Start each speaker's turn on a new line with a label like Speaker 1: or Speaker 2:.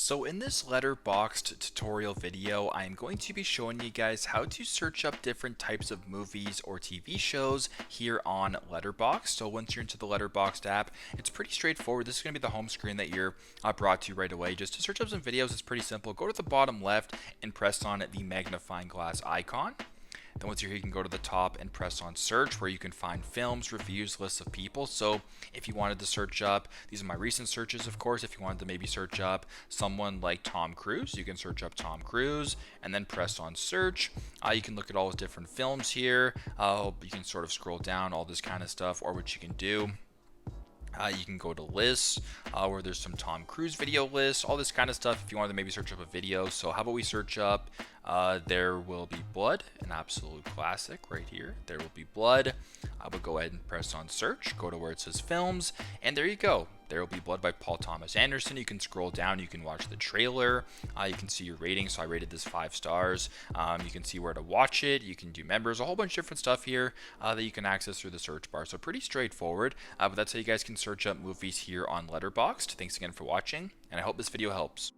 Speaker 1: So in this Letterboxd tutorial video, I am going to be showing you guys how to search up different types of movies or TV shows here on Letterboxd. So once you're into the Letterboxd app, it's pretty straightforward. This is going to be the home screen that you're brought to right away. Just to search up some videos, it's pretty simple. Go to the bottom left and press on the magnifying glass icon. Then once you're here, you can go to the top and press on search, where you can find films, reviews, lists of people. So if you wanted to search up, these are my recent searches, of course. If you wanted to maybe search up someone like Tom Cruise, you can search up Tom Cruise and then press on search. You can look at all his different films here. You can sort of scroll down, all this kind of stuff, or what you can do. You can go to lists where there's some Tom Cruise video lists, all this kind of stuff if you wanted to maybe search up a video. So how about we search up There Will Be Blood, an absolute classic right here. There Will Be Blood. I would go ahead and press on search, go to where it says films, and there you go. There Will Be Blood by Paul Thomas Anderson. You can scroll down, you can watch the trailer, you can see your rating. So I rated this 5 stars. You can see where to watch it, you can do members, a whole bunch of different stuff here that you can access through the search bar. So pretty straightforward, but that's how you guys can search up movies here on Letterboxd. Thanks again for watching, and I hope this video helps.